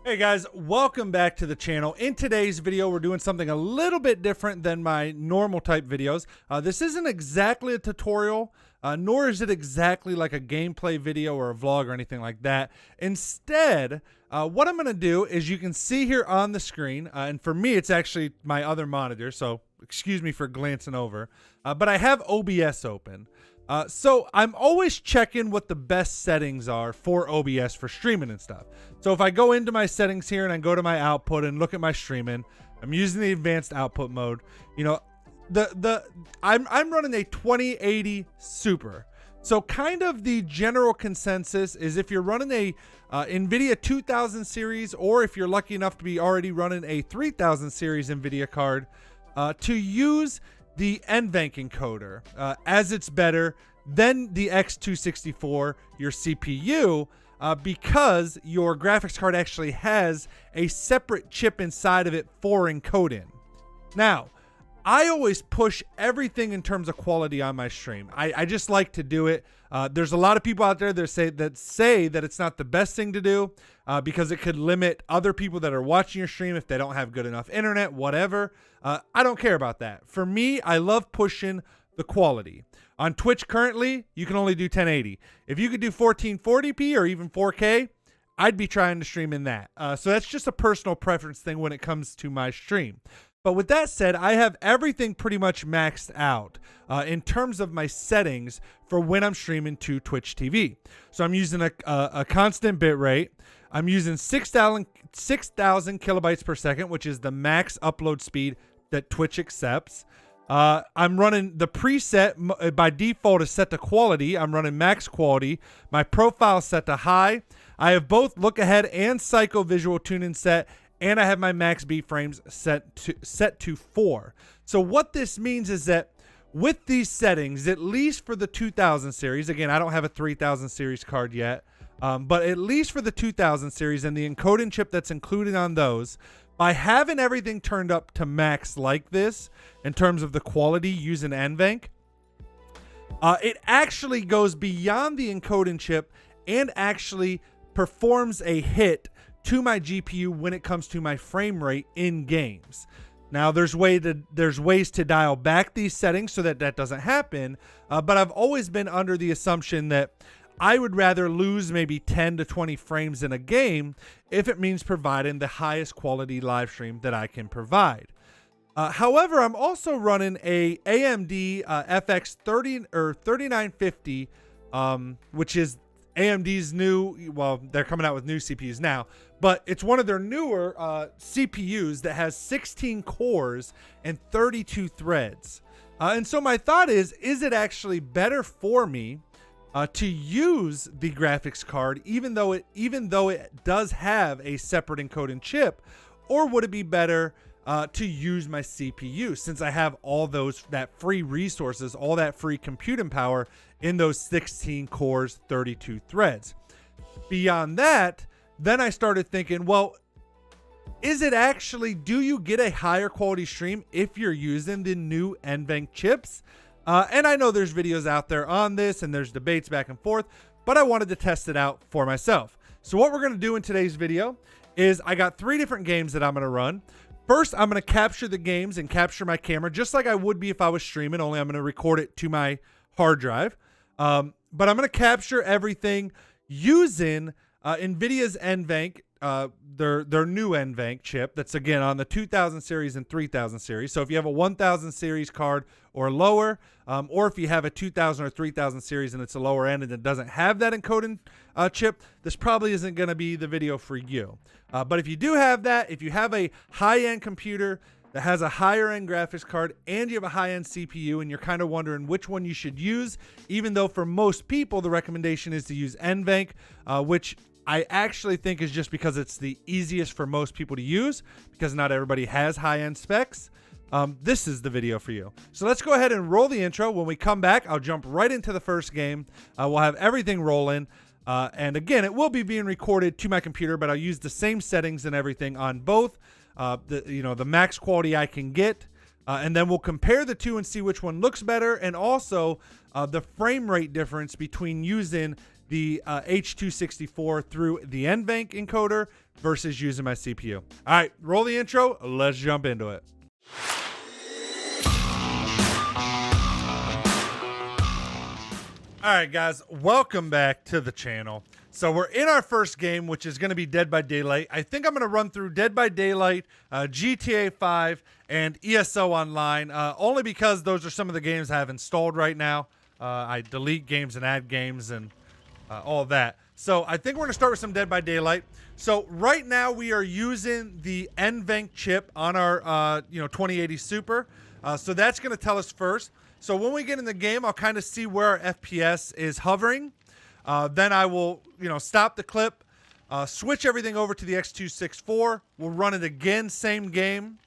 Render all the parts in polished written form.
Hey guys, welcome back to the channel. In today's video, we're doing something a little bit different than my normal type videos. This isn't exactly a tutorial, nor is it exactly like a gameplay video or a vlog or anything like that. Instead, what I'm going to do is you can see here on the screen, and for me, it's actually my other monitor, so excuse me for glancing over, but I have OBS open. So I'm always checking what the best settings are for OBS for streaming and stuff. So if I go into my settings here and I go to my output and look at my streaming, I'm using the advanced output mode. You know, I'm running a 2080 Super. So kind of the general consensus is if you're running a Nvidia 2000 series, or if you're lucky enough to be already running a 3000 series Nvidia card, to use the NVENC encoder, as it's better than the x264, your CPU, because your graphics card actually has a separate chip inside of it for encoding. Now, I always push everything in terms of quality on my stream. I just like to do it. There's a lot of people out there that say that it's not the best thing to do because it could limit other people that are watching your stream if they don't have good enough internet, whatever. I don't care about that. For me, I love pushing the quality. On Twitch currently, you can only do 1080. If you could do 1440p or even 4K, I'd be trying to stream in that. So that's just a personal preference thing when it comes to my stream. But with that said, I have everything pretty much maxed out in terms of my settings for when I'm streaming to Twitch TV. So I'm using a constant bit rate. I'm using 6,000 kilobytes per second, which is the max upload speed that Twitch accepts. I'm running the preset by default is set to quality. I'm running max quality. My profile set to high. I have both look ahead and psycho visual tuning set. And I have my max B frames set to 4. So what this means is that with these settings, at least for the 2000 series, again, I don't have a 3000 series card yet, but at least for the 2000 series and the encoding chip that's included on those, by having everything turned up to max like this in terms of the quality using NVENC, it actually goes beyond the encoding chip and actually performs a hit to my GPU when it comes to my frame rate in games. Now, there's ways to dial back these settings so that that doesn't happen, but I've always been under the assumption that I would rather lose maybe 10 to 20 frames in a game if it means providing the highest quality live stream that I can provide. However, I'm also running a AMD FX 3950, which is AMD's new, well, they're coming out with new CPUs now, but it's one of their newer CPUs that has 16 cores and 32 threads. And so my thought is it actually better for me to use the graphics card, even though it does have a separate encoding chip, or would it be better to use my CPU since I have all that free resources, all that free computing power in those 16 cores, 32 threads? Beyond that, then I started thinking, well, is it actually, do you get a higher quality stream if you're using the new NVENC chips? And I know there's videos out there on this and there's debates back and forth, but I wanted to test it out for myself. So what we're going to do in today's video is I got 3 different games that I'm going to run. First, I'm going to capture the games and capture my camera just like I would be if I was streaming, only I'm going to record it to my hard drive. But I'm going to capture everything using Nvidia's NVENC, their new NVENC chip that's, again, on the 2000 series and 3000 series. So if you have a 1000 series card or lower, or if you have a 2000 or 3000 series and it's a lower end and it doesn't have that encoding chip, this probably isn't going to be the video for you. But if you do have that, if you have a high-end computer that has a higher-end graphics card and you have a high-end CPU and you're kind of wondering which one you should use, even though for most people the recommendation is to use NVENC, which I actually think is just because it's the easiest for most people to use because not everybody has high-end specs. This is the video for you. So let's go ahead and roll the intro. When we come back, I'll jump right into the first game. We'll have everything rolling. And again, it will be being recorded to my computer, but I'll use the same settings and everything on both. The max quality I can get. And then we'll compare the two and see which one looks better. And also the frame rate difference between using the H264 through the NVENC encoder versus using my CPU. All right, roll the intro. Let's jump into it. All right, guys, welcome back to the channel. So we're in our first game, which is going to be Dead by Daylight. I think I'm going to run through Dead by Daylight, GTA 5, and ESO Online, only because those are some of the games I have installed right now. I delete games and add games and all of that. So I think we're going to start with some Dead by Daylight. So right now we are using the NVENC chip on our 2080 Super. So that's going to tell us first. So when we get in the game, I'll kind of see where our FPS is hovering. Then I will, stop the clip, switch everything over to the x264. We'll run it again, same game,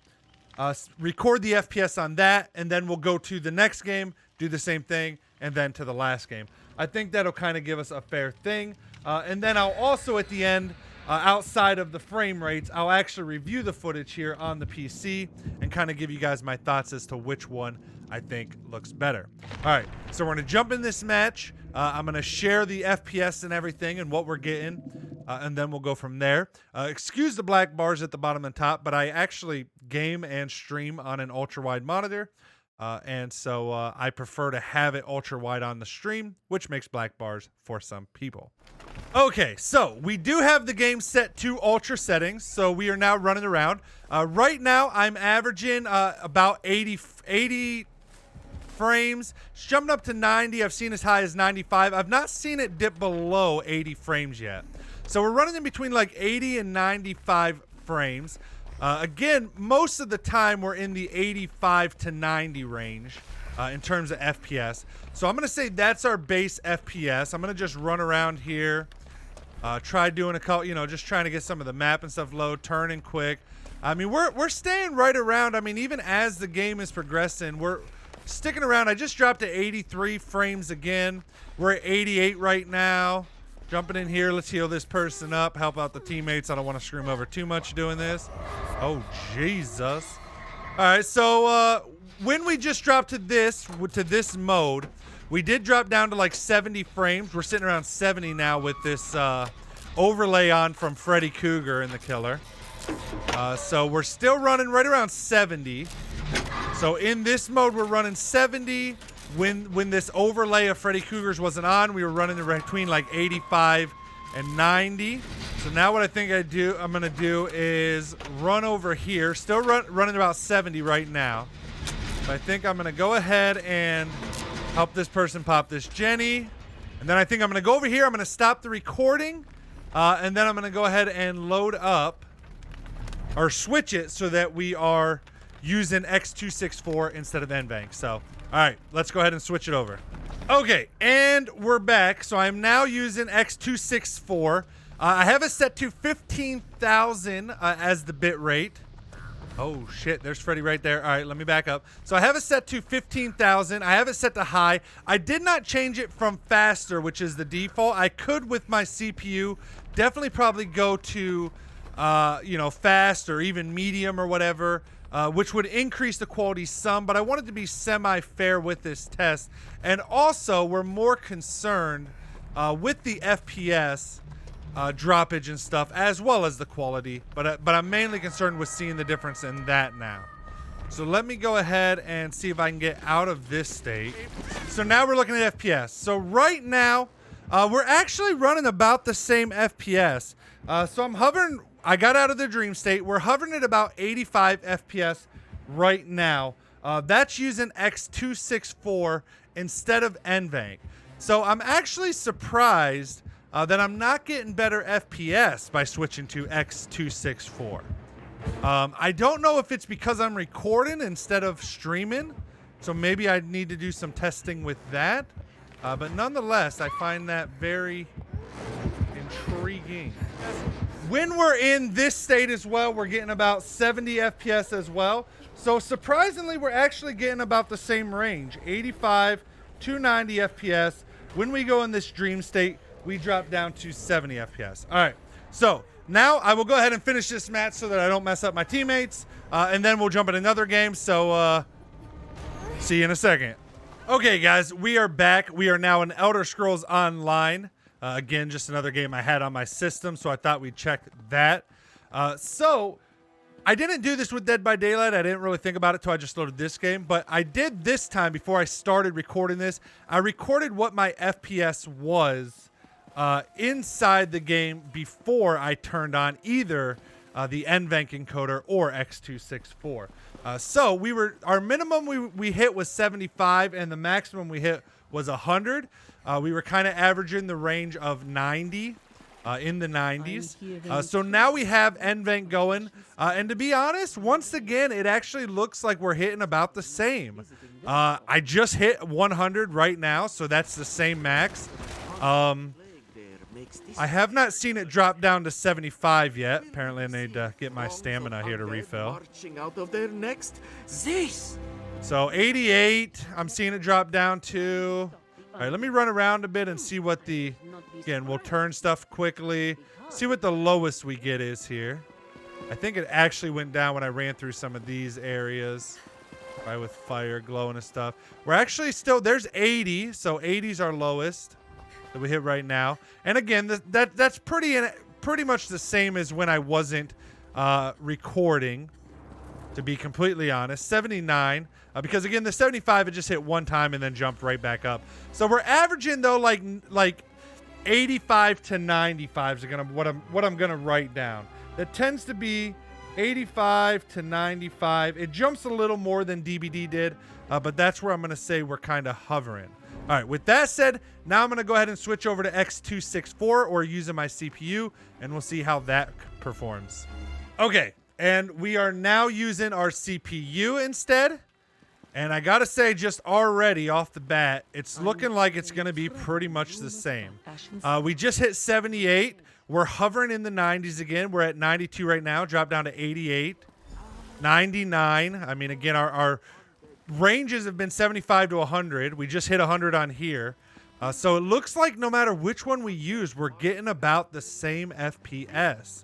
record the FPS on that, and then we'll go to the next game, do the same thing, and then to the last game. I think that'll kind of give us a fair thing. And then I'll also, at the end, outside of the frame rates, I'll actually review the footage here on the PC and kind of give you guys my thoughts as to which one I think looks better. All right, so we're going to jump in this match. I'm going to share the FPS and everything and what we're getting, and then we'll go from there. Excuse the black bars at the bottom and top, but I actually game and stream on an ultra-wide monitor, and so I prefer to have it ultra-wide on the stream, which makes black bars for some people. Okay, so we do have the game set to ultra settings, so we are now running around. Right now, I'm averaging about 80 frames. It's jumping up to 90. I've seen as high as 95. I've not seen it dip below 80 frames yet. So we're running in between like 80 and 95 frames. Again, most of the time we're in the 85 to 90 range in terms of FPS. So I'm going to say that's our base FPS. I'm going to just run around here. Try doing a couple, just trying to get some of the map and stuff low, turning quick. I mean, we're staying right around. I mean, even as the game is progressing, we're sticking around. I just dropped to 83 frames again. We're at 88 right now. Jumping in here. Let's heal this person up. Help out the teammates. I don't want to screw them over too much doing this. Oh, Jesus. All right, so when we just dropped to this mode, we did drop down to like 70 frames. We're sitting around 70 now with this overlay on from Freddy Krueger and the Killer. So we're still running right around 70. So in this mode, we're running 70. When this overlay of Freddy Krueger's wasn't on, we were running between like 85 and 90. So now what I think I'm going to do is run over here. Still running about 70 right now. But I think I'm going to go ahead and help this person pop this Jenny. And then I think I'm going to go over here. I'm going to stop the recording. And then I'm going to go ahead and load up or switch it so that we are using x264 instead of NVENC. So, all right, let's go ahead and switch it over. Okay, and we're back. So I'm now using x264. I have it set to 15,000 as the bit rate. Oh, shit, there's Freddy right there. All right, let me back up. So I have it set to 15,000. I have it set to high. I did not change it from faster, which is the default. I could, with my CPU, definitely probably go to, fast or even medium or whatever, which would increase the quality some, but I wanted to be semi-fair with this test. And also, we're more concerned with the FPS droppage and stuff, as well as the quality, but I'm mainly concerned with seeing the difference in that now. So let me go ahead and see if I can get out of this state. So now we're looking at FPS. So right now, we're actually running about the same FPS. So I'm hovering. I got out of the dream state. We're hovering at about 85 FPS right now. That's using x264 instead of NVENC. So I'm actually surprised that I'm not getting better FPS by switching to x264. I don't know if it's because I'm recording instead of streaming, so maybe I need to do some testing with that. But nonetheless, I find that very intriguing. When we're in this state as well, we're getting about 70 FPS as well. So surprisingly, we're actually getting about the same range, 85 to 90 FPS. When we go in this dream state, we drop down to 70 FPS. All right, so now I will go ahead and finish this match so that I don't mess up my teammates, and then we'll jump in another game. So see you in a second. Okay, guys, we are back. We are now in Elder Scrolls Online. Again, just another game I had on my system, so I thought we'd check that. So I didn't do this with Dead by Daylight. I didn't really think about it till I just loaded this game, but I did this time before I started recording this. I recorded what my FPS was inside the game before I turned on either the NVENC encoder or x264. So our minimum we hit was 75 and the maximum we hit was 100. We were kind of averaging the range of 90. In the 90s. So now we have NVENC going. And to be honest, once again, it actually looks like we're hitting about the same. I just hit 100 right now, so that's the same max. I have not seen it drop down to 75 yet. Apparently I need to get my stamina here to refill. So 88, I'm seeing it drop down to... All right, let me run around a bit and see what again, we'll turn stuff quickly. See what the lowest we get is here. I think it actually went down when I ran through some of these areas. Right, with fire glowing and stuff. We're actually still, there's 80, so 80 is our lowest that we hit right now. And again, that's pretty much the same as when I wasn't recording, to be completely honest. 79. Because again, the 75 it just hit one time and then jumped right back up. So we're averaging though like 85 to 95 is what I'm gonna write down. That tends to be 85 to 95. It jumps a little more than DBD did, but that's where I'm gonna say we're kind of hovering. All right. With that said, now I'm gonna go ahead and switch over to x264 or using my CPU, and we'll see how that performs. Okay, and we are now using our CPU instead. And I gotta say, just already off the bat, it's looking like it's gonna be pretty much the same. We just hit 78. We're hovering in the 90s again. We're at 92 right now. Drop down to 88, 99. I mean, again, our ranges have been 75 to 100. We just hit 100 on here. So it looks like no matter which one we use, we're getting about the same FPS.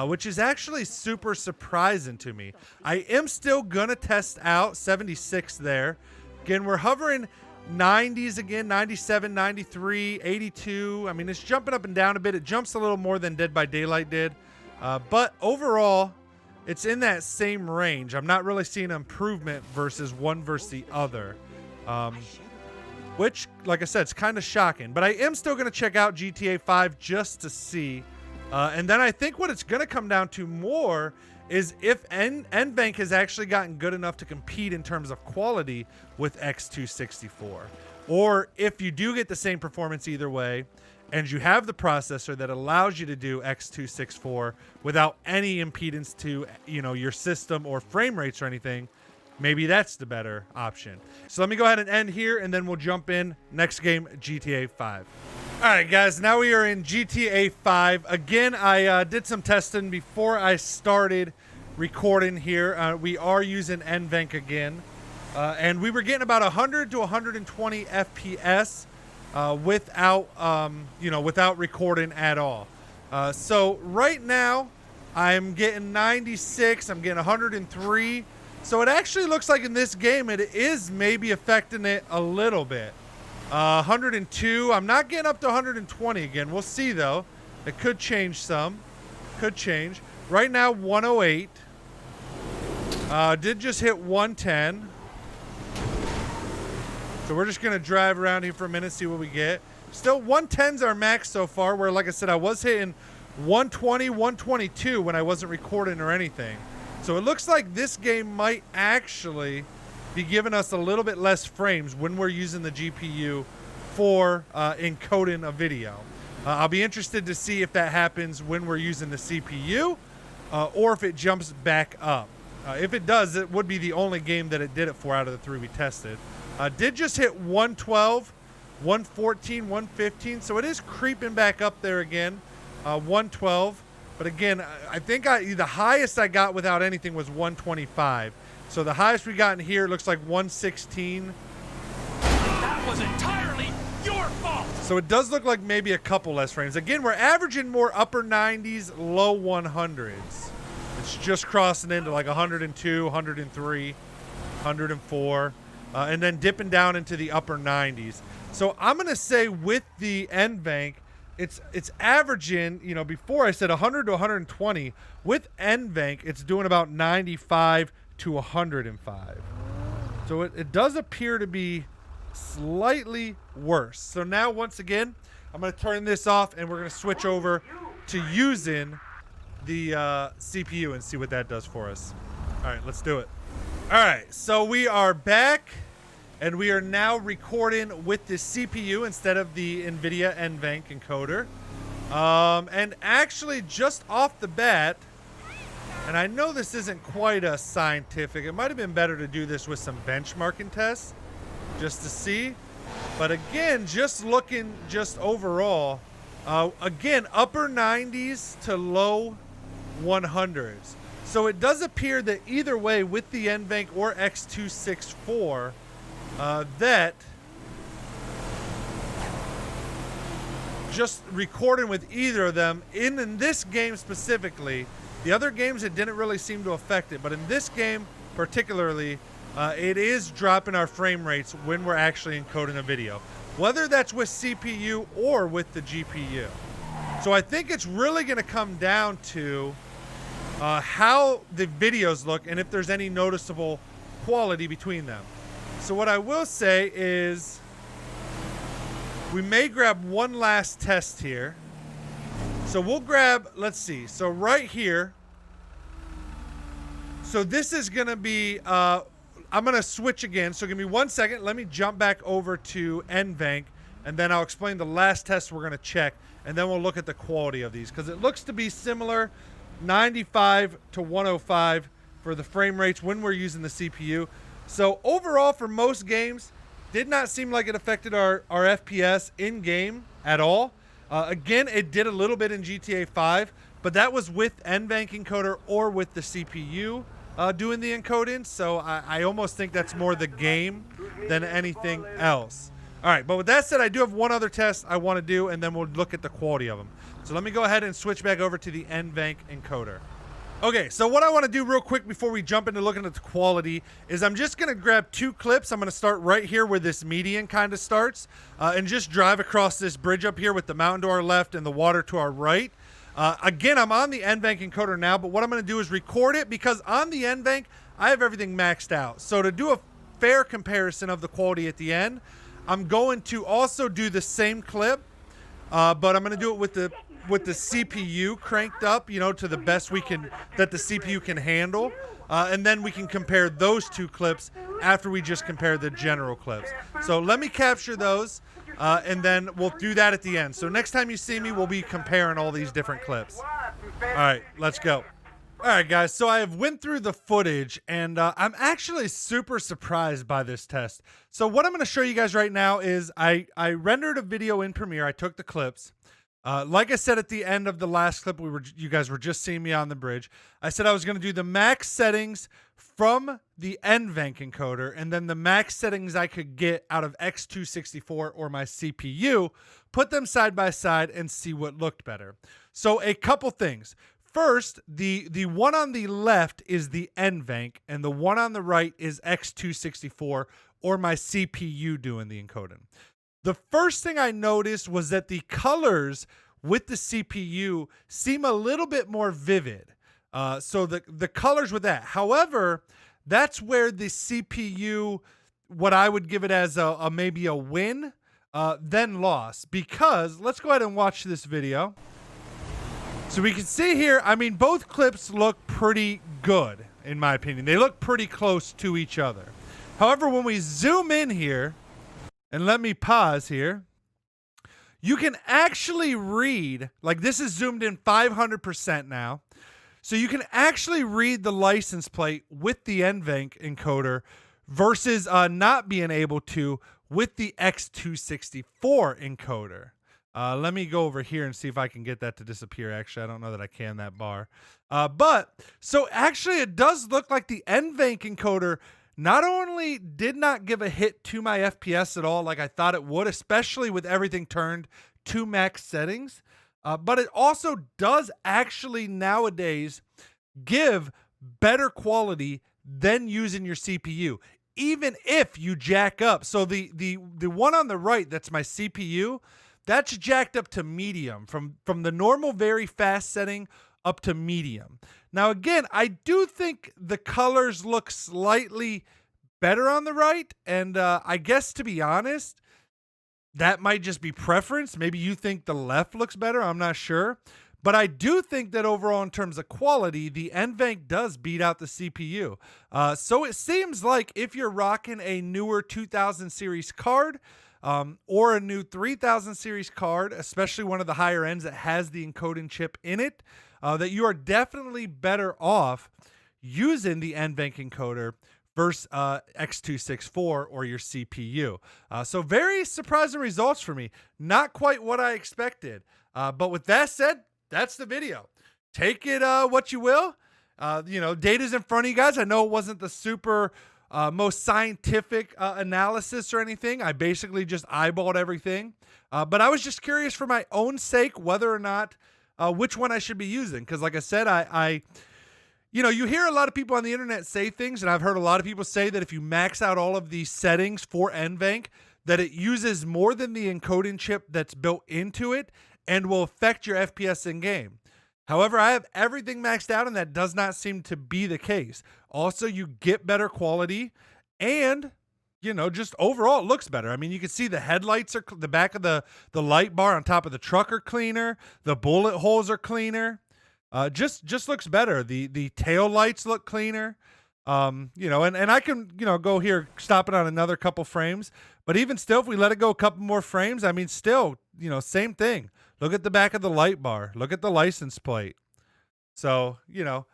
Which is actually super surprising to me. I am still gonna test out 76 there. Again, we're hovering 90s again, 97, 93, 82. I mean, it's jumping up and down a bit. It jumps a little more than Dead by Daylight did. But overall, it's in that same range. I'm not really seeing improvement versus one versus the other. Which, like I said, it's kind of shocking. But I am still gonna check out GTA 5 just to see. And then I think what it's going to come down to more is if NVENC has actually gotten good enough to compete in terms of quality with x264. Or if you do get the same performance either way, and you have the processor that allows you to do x264 without any impedance to, your system or frame rates or anything, maybe that's the better option. So let me go ahead and end here, and then we'll jump in next game, GTA 5. All right, guys, now we are in GTA 5. Again, I did some testing before I started recording here. We are using NVENC again, and we were getting about 100 to 120 FPS without recording at all. So right now, I'm getting 96. I'm getting 103. So it actually looks like in this game, it is maybe affecting it a little bit. 102. I'm not getting up to 120 again. We'll see, though. It could change some. Could change. Right now, 108. Did just hit 110. So we're just going to drive around here for a minute, see what we get. Still, 110's our max so far, where, like I said, I was hitting 120, 122 when I wasn't recording or anything. So it looks like this game might actually be giving us a little bit less frames when we're using the GPU for encoding a video. I'll be interested to see if that happens when we're using the CPU or if it jumps back up. If it does, it would be the only game that it did it for out of the three we tested. Did just hit 112, 114, 115, so it is creeping back up there again, 112. But again, I think the highest I got without anything was 125. So the highest we got in here looks like 116. That was entirely your fault. So it does look like maybe a couple less frames. Again, we're averaging more upper 90s, low 100s. It's just crossing into like 102, 103, 104, and then dipping down into the upper 90s. So I'm going to say with the NVENC, it's averaging, you know, before I said 100 to 120. With NVENC, it's doing about 95 to 105. So it does appear to be slightly worse. So now, once again, I'm going to turn this off and we're going to switch over to using the CPU and see what that does for us. All right, let's do it. All right, so we are back and we are now recording with the CPU instead of the Nvidia NVENC encoder. And actually, just off the bat, and I know this isn't quite a scientific, it might have been better to do this with some benchmarking tests just to see. But again, just looking just overall, again, upper 90s to low 100s. So it does appear that either way, with the NVENC or x264, that just recording with either of them in this game specifically, the other games it didn't really seem to affect it, but in this game particularly, it is dropping our frame rates when we're actually encoding a video, whether that's with CPU or with the GPU. So I think it's really going to come down to how the videos look and if there's any noticeable quality between them. So what I will say is we may grab one last test here. So we'll grab, let's see. So right here. So this is going to be, I'm going to switch again. So give me 1 second. Let me jump back over to NVENC and then I'll explain the last test we're going to check. And then we'll look at the quality of these because it looks to be similar, 95 to 105 for the frame rates when we're using the CPU. So overall, for most games, did not seem like it affected our FPS in game at all. Again, it did a little bit in GTA 5, but that was with NVENC encoder or with the CPU doing the encoding. So I almost think that's more the game than anything else. All right, but with that said, I do have one other test I want to do, and then we'll look at the quality of them. So let me go ahead and switch back over to the NVENC encoder. Okay, so what I want to do real quick before we jump into looking at the quality is I'm just going to grab two clips. I'm going to start right here where this median kind of starts and just drive across this bridge up here with the mountain to our left and the water to our right. Again, I'm on the NVENC encoder now, but what I'm going to do is record it because on the NVENC, I have everything maxed out. So to do a fair comparison of the quality at the end, I'm going to also do the same clip, but I'm going to do it with the CPU cranked up, you know, to the best we can, that the CPU can handle. And then we can compare those two clips after we just compare the general clips. So let me capture those, and then we'll do that at the end. So next time you see me, we'll be comparing all these different clips. All right, let's go. All right, guys, so I have went through the footage, and I'm actually super surprised by this test. So what I'm going to show you guys right now is I rendered a video in Premiere. I took the clips. Like I said at the end of the last clip, you guys were just seeing me on the bridge. I said I was going to do the max settings from the NVENC encoder and then the max settings I could get out of x264 or my CPU, put them side by side and see what looked better. So a couple things. First, the one on the left is the NVENC and the one on the right is x264 or my CPU doing the encoding. The first thing I noticed was that the colors with the CPU seem a little bit more vivid. So the colors with that. However, that's where the CPU, what I would give it as a maybe a win, then loss. Because let's go ahead and watch this video. So we can see here, I mean, both clips look pretty good, in my opinion. They look pretty close to each other. However, when we zoom in here, and let me pause here, you can actually read, like this is zoomed in 500% now, so you can actually read the license plate with the NVENC encoder versus not being able to with the x264 encoder. Let me go over here and see if I can get that to disappear. Actually, I don't know that I can, that bar. But so actually it does look like the NVENC encoder not only did not give a hit to my FPS at all like I thought it would, especially with everything turned to max settings, but it also does actually nowadays give better quality than using your CPU, even if you jack up. So the one on the right, that's my CPU, That's jacked up to medium, from the normal very fast setting up to medium. Now again, I do think the colors look slightly better on the right, and I guess, to be honest, that might just be preference. Maybe you think the left looks better. I'm not sure. But I do think that overall, in terms of quality, the NVENC does beat out the CPU. So it seems like if you're rocking a newer 2000 series card, or a new 3000 series card, especially one of the higher ends that has the encoding chip in it, that you are definitely better off using the NVENC encoder versus x264 or your CPU. So very surprising results for me. Not quite what I expected. But with that said, that's the video. Take it what you will. Data's in front of you guys. I know it wasn't the super most scientific analysis or anything. I basically just eyeballed everything. But I was just curious for my own sake whether or not which one I should be using. Because like I said, you hear a lot of people on the internet say things, and I've heard a lot of people say that if you max out all of these settings for NVENC, that it uses more than the encoding chip that's built into it and will affect your FPS in game. However, I have everything maxed out, and that does not seem to be the case. Also, you get better quality, and just overall it looks better. I mean, you can see the headlights are the back of the light bar on top of the truck are cleaner. The bullet holes are cleaner. Just looks better. The tail lights look cleaner. And I can, go here, stop it on another couple frames. But even still, if we let it go a couple more frames, I mean, still, same thing. Look at the back of the light bar. Look at the license plate. So,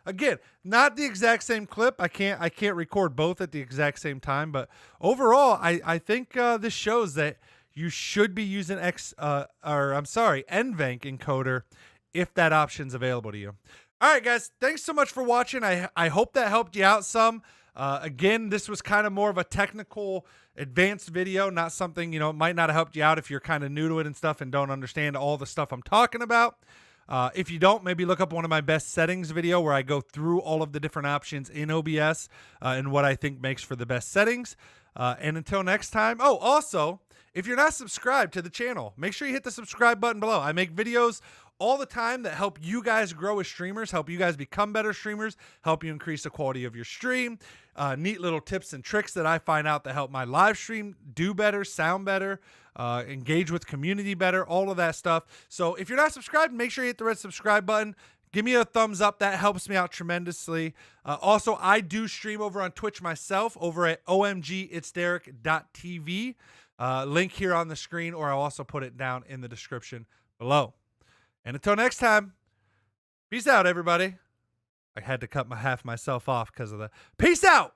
again, not the exact same clip. I can't record both at the exact same time. But overall, I think this shows that you should be using NVENC encoder if that option's available to you. All right, guys, thanks so much for watching. I hope that helped you out some. Again, this was kind of more of a technical, advanced video, not something, it might not have helped you out if you're kind of new to it and stuff and don't understand all the stuff I'm talking about. If you don't, maybe look up one of my best settings video where I go through all of the different options in OBS and what I think makes for the best settings. And until next time, also, if you're not subscribed to the channel, make sure you hit the subscribe button below. I make videos all the time that help you guys grow as streamers, help you guys become better streamers, help you increase the quality of your stream. Neat little tips and tricks that I find out that help my live stream do better, sound better, engage with community better, all of that stuff. So if you're not subscribed, make sure you hit the red subscribe button. Give me a thumbs up. That helps me out tremendously. Also, I do stream over on Twitch myself over at omgitsderek.tv. Link here on the screen, or I'll also put it down in the description below. And until next time, peace out, everybody. I had to cut half myself off because of the peace out.